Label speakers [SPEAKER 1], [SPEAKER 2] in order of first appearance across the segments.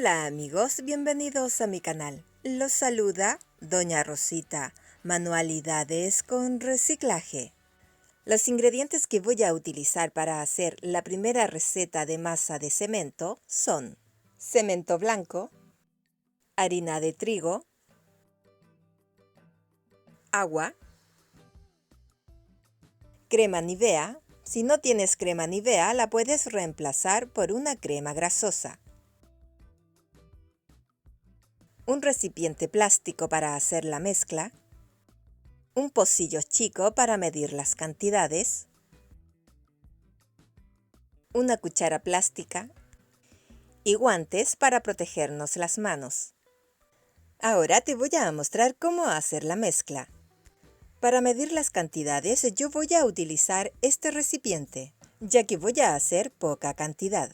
[SPEAKER 1] Hola amigos, bienvenidos a mi canal. Los saluda Doña Rosita, Manualidades con Reciclaje. Los ingredientes que voy a utilizar para hacer la primera receta de masa de cemento son cemento blanco, harina de trigo, agua, crema Nivea. Si no tienes crema Nivea, la puedes reemplazar por una crema grasosa. Un recipiente plástico para hacer la mezcla, un pocillo chico para medir las cantidades, una cuchara plástica y guantes para protegernos las manos. Ahora te voy a mostrar cómo hacer la mezcla. Para medir las cantidades yo voy a utilizar este recipiente, ya que voy a hacer poca cantidad.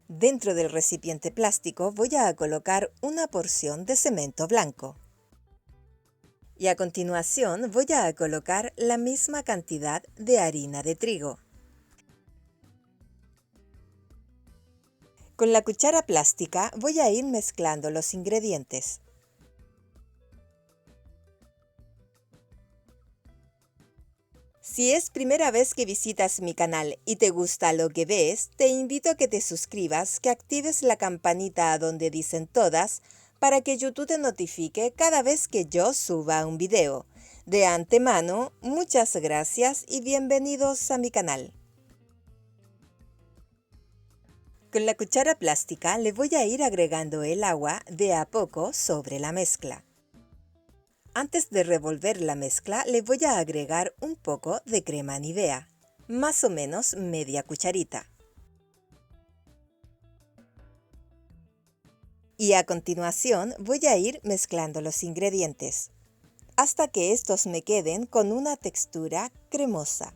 [SPEAKER 1] Dentro del recipiente plástico voy a colocar una porción de cemento blanco. Y a continuación voy a colocar la misma cantidad de harina de trigo. Con la cuchara plástica voy a ir mezclando los ingredientes. Si es primera vez que visitas mi canal y te gusta lo que ves, te invito a que te suscribas, que actives la campanita donde dicen todas, para que YouTube te notifique cada vez que yo suba un video. De antemano, muchas gracias y bienvenidos a mi canal. Con la cuchara plástica le voy a ir agregando el agua de a poco sobre la mezcla. Antes de revolver la mezcla, le voy a agregar un poco de crema Nivea, más o menos media cucharita. Y a continuación voy a ir mezclando los ingredientes, hasta que estos me queden con una textura cremosa.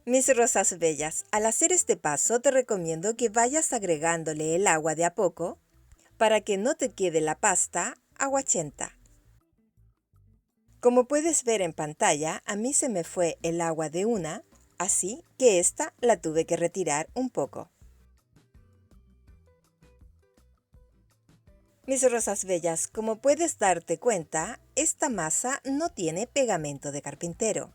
[SPEAKER 1] Mis rosas bellas, al hacer este paso te recomiendo que vayas agregándole el agua de a poco, para que no te quede la pasta aguachenta. Como puedes ver en pantalla, a mí se me fue el agua de una, así que esta la tuve que retirar un poco. Mis rosas bellas, como puedes darte cuenta, esta masa no tiene pegamento de carpintero.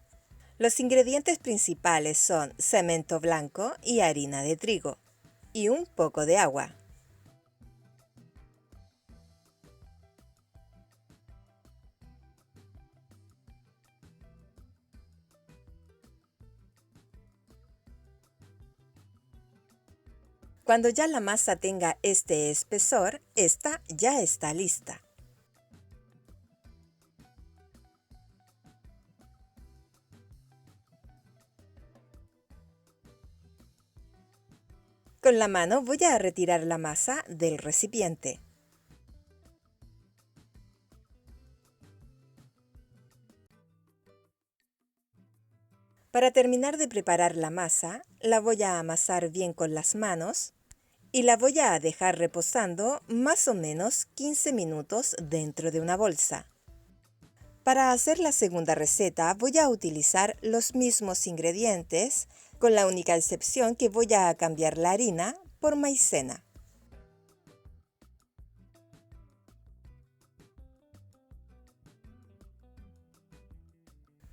[SPEAKER 1] Los ingredientes principales son cemento blanco y harina de trigo, y un poco de agua. Cuando ya la masa tenga este espesor, esta ya está lista. Con la mano voy a retirar la masa del recipiente. Para terminar de preparar la masa, la voy a amasar bien con las manos y la voy a dejar reposando más o menos 15 minutos dentro de una bolsa. Para hacer la segunda receta voy a utilizar los mismos ingredientes, con la única excepción que voy a cambiar la harina por maicena.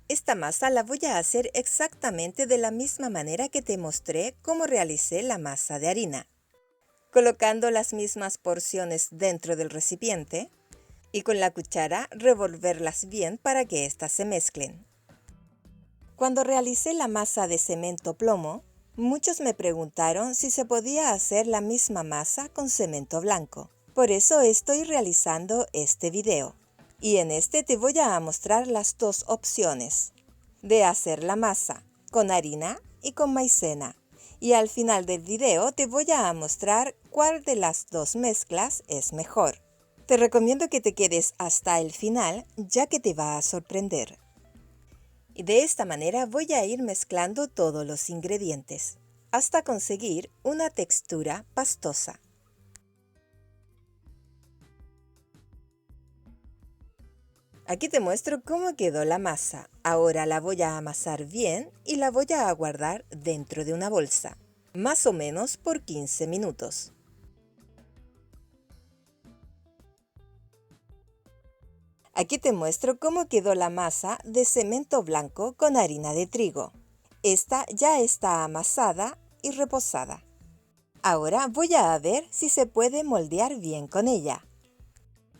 [SPEAKER 1] Esta masa la voy a hacer exactamente de la misma manera que te mostré cómo realicé la masa de harina, colocando las mismas porciones dentro del recipiente y con la cuchara revolverlas bien para que éstas se mezclen. Cuando realicé la masa de cemento plomo, muchos me preguntaron si se podía hacer la misma masa con cemento blanco. Por eso estoy realizando este video. Y en este te voy a mostrar las dos opciones de hacer la masa, con harina y con maicena. Y al final del video te voy a mostrar cuál de las dos mezclas es mejor. Te recomiendo que te quedes hasta el final, ya que te va a sorprender. Y de esta manera voy a ir mezclando todos los ingredientes, hasta conseguir una textura pastosa. Aquí te muestro cómo quedó la masa. Ahora la voy a amasar bien y la voy a guardar dentro de una bolsa, más o menos por 15 minutos. Aquí te muestro cómo quedó la masa de cemento blanco con harina de trigo. Esta ya está amasada y reposada. Ahora voy a ver si se puede moldear bien con ella.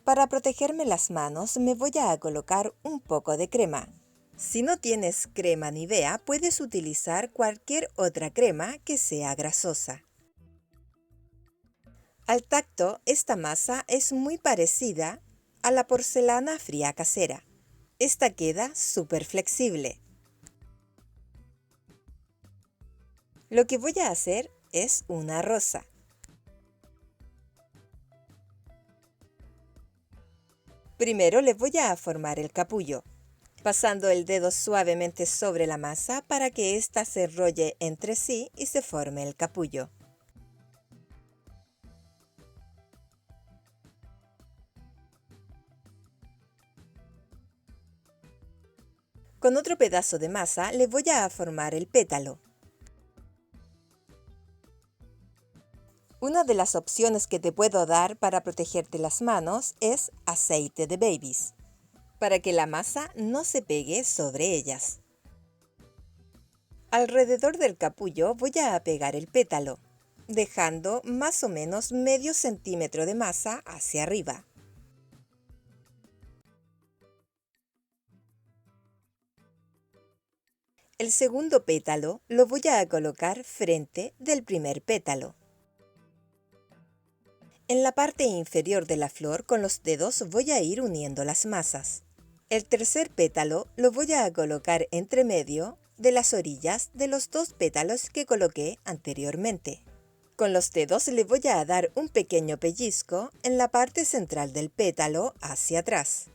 [SPEAKER 1] Para protegerme las manos me voy a colocar un poco de crema. Si no tienes crema Nivea, puedes utilizar cualquier otra crema que sea grasosa. Al tacto, esta masa es muy parecida a la porcelana fría casera. Esta queda súper flexible. Lo que voy a hacer es una rosa. Primero le voy a formar el capullo, pasando el dedo suavemente sobre la masa para que ésta se enrolle entre sí y se forme el capullo. Con otro pedazo de masa le voy a formar el pétalo. Una de las opciones que te puedo dar para protegerte las manos es aceite de Babys, para que la masa no se pegue sobre ellas. Alrededor del capullo voy a pegar el pétalo, dejando más o menos medio centímetro de masa hacia arriba. El segundo pétalo lo voy a colocar frente del primer pétalo. En la parte inferior de la flor con los dedos voy a ir uniendo las masas. El tercer pétalo lo voy a colocar entre medio de las orillas de los dos pétalos que coloqué anteriormente. Con los dedos le voy a dar un pequeño pellizco en la parte central del pétalo hacia atrás.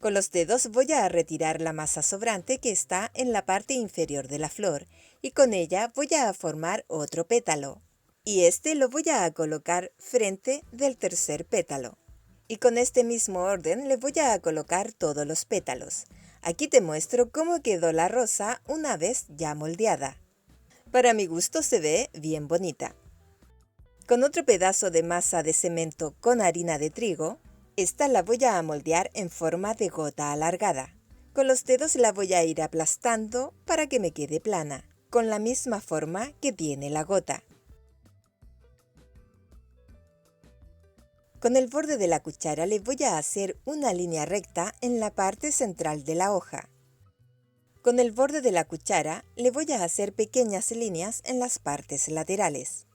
[SPEAKER 1] Con los dedos voy a retirar la masa sobrante que está en la parte inferior de la flor y con ella voy a formar otro pétalo. Y este lo voy a colocar frente del tercer pétalo. Y con este mismo orden le voy a colocar todos los pétalos. Aquí te muestro cómo quedó la rosa una vez ya moldeada. Para mi gusto se ve bien bonita. Con otro pedazo de masa de cemento con harina de trigo, esta la voy a moldear en forma de gota alargada. Con los dedos la voy a ir aplastando para que me quede plana, con la misma forma que tiene la gota. Con el borde de la cuchara le voy a hacer una línea recta en la parte central de la hoja. Con el borde de la cuchara le voy a hacer pequeñas líneas en las partes laterales.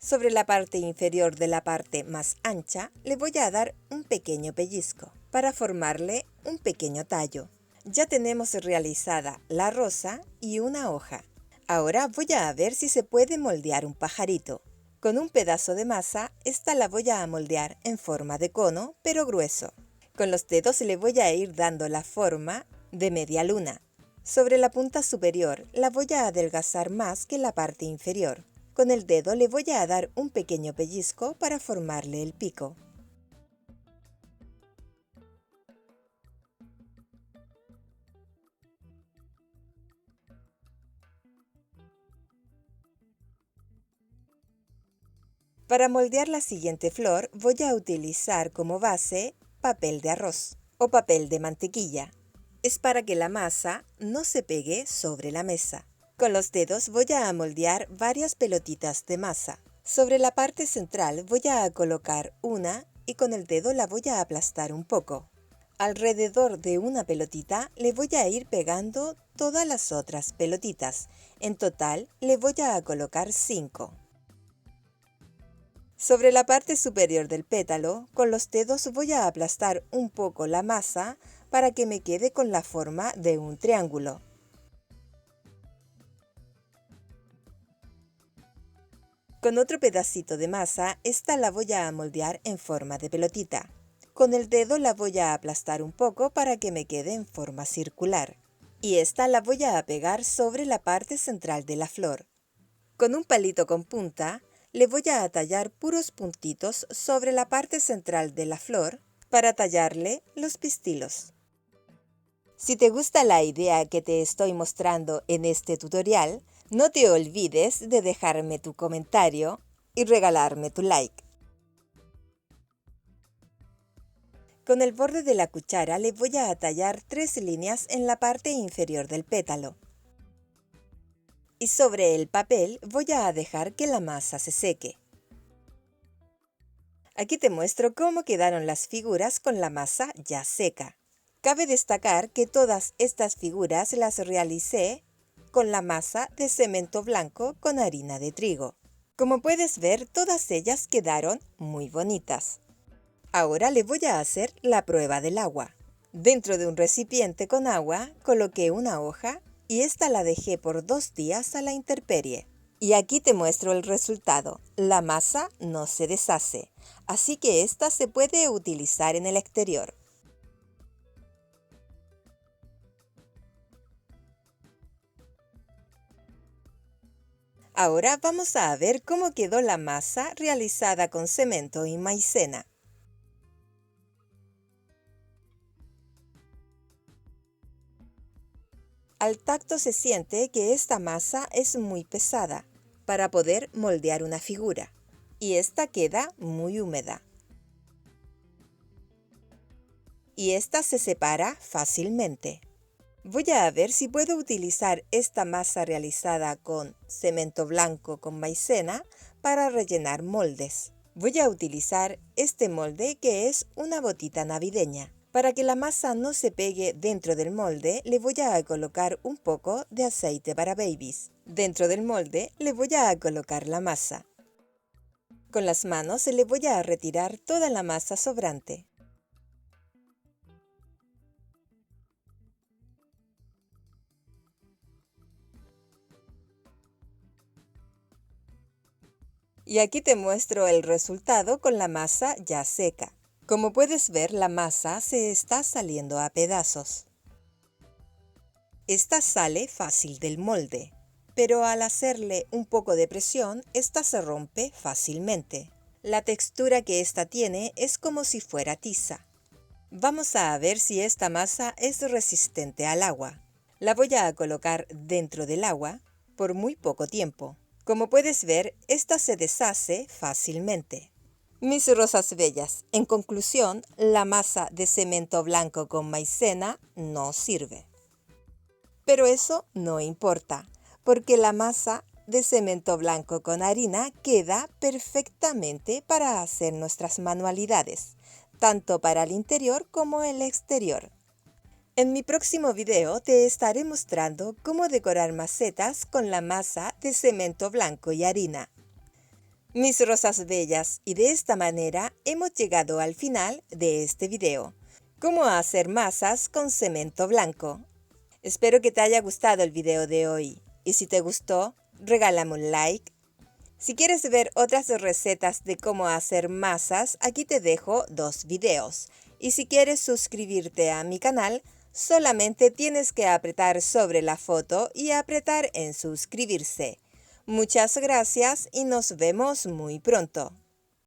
[SPEAKER 1] Sobre la parte inferior de la parte más ancha le voy a dar un pequeño pellizco para formarle un pequeño tallo. Ya tenemos realizada la rosa y una hoja. Ahora voy a ver si se puede moldear un pajarito. Con un pedazo de masa, esta la voy a moldear en forma de cono, pero grueso. Con los dedos le voy a ir dando la forma de media luna. Sobre la punta superior la voy a adelgazar más que la parte inferior. Con el dedo le voy a dar un pequeño pellizco para formarle el pico. Para moldear la siguiente flor voy a utilizar como base papel de arroz o papel de mantequilla. Es para que la masa no se pegue sobre la mesa. Con los dedos voy a moldear varias pelotitas de masa. Sobre la parte central voy a colocar una y con el dedo la voy a aplastar un poco. Alrededor de una pelotita le voy a ir pegando todas las otras pelotitas. En total le voy a colocar 5. Sobre la parte superior del pétalo, con los dedos voy a aplastar un poco la masa para que me quede con la forma de un triángulo. Con otro pedacito de masa, esta la voy a moldear en forma de pelotita. Con el dedo la voy a aplastar un poco para que me quede en forma circular. Y esta la voy a pegar sobre la parte central de la flor. Con un palito con punta, le voy a tallar puros puntitos sobre la parte central de la flor para tallarle los pistilos. Si te gusta la idea que te estoy mostrando en este tutorial, no te olvides de dejarme tu comentario y regalarme tu like. Con el borde de la cuchara le voy a tallar 3 líneas en la parte inferior del pétalo. Y sobre el papel voy a dejar que la masa se seque. Aquí te muestro cómo quedaron las figuras con la masa ya seca. Cabe destacar que todas estas figuras las realicé con la masa de cemento blanco con harina de trigo. Como puedes ver, todas ellas quedaron muy bonitas. Ahora le voy a hacer la prueba del agua. Dentro de un recipiente con agua coloqué una hoja y esta la dejé por 2 días a la intemperie. Y aquí te muestro el resultado. La masa no se deshace, así que esta se puede utilizar en el exterior. Ahora vamos a ver cómo quedó la masa realizada con cemento y maicena. Al tacto se siente que esta masa es muy pesada para poder moldear una figura y esta queda muy húmeda. Y esta se separa fácilmente. Voy a ver si puedo utilizar esta masa realizada con cemento blanco con maicena para rellenar moldes. Voy a utilizar este molde que es una botita navideña. Para que la masa no se pegue dentro del molde, le voy a colocar un poco de aceite para babies. Dentro del molde le voy a colocar la masa. Con las manos le voy a retirar toda la masa sobrante. Y aquí te muestro el resultado con la masa ya seca. Como puedes ver, la masa se está saliendo a pedazos. Esta sale fácil del molde, pero al hacerle un poco de presión, esta se rompe fácilmente. La textura que esta tiene es como si fuera tiza. Vamos a ver si esta masa es resistente al agua. La voy a colocar dentro del agua por muy poco tiempo. Como puedes ver, esta se deshace fácilmente. Mis rosas bellas, en conclusión, la masa de cemento blanco con maicena no sirve. Pero eso no importa, porque la masa de cemento blanco con harina queda perfectamente para hacer nuestras manualidades, tanto para el interior como el exterior. En mi próximo video te estaré mostrando cómo decorar macetas con la masa de cemento blanco y harina. Mis rosas bellas, y de esta manera hemos llegado al final de este video. Cómo hacer masas con cemento blanco. Espero que te haya gustado el video de hoy. Y si te gustó, regálame un like. Si quieres ver otras recetas de cómo hacer masas, aquí te dejo 2 videos. Y si quieres suscribirte a mi canal, solamente tienes que apretar sobre la foto y apretar en suscribirse. Muchas gracias y nos vemos muy pronto.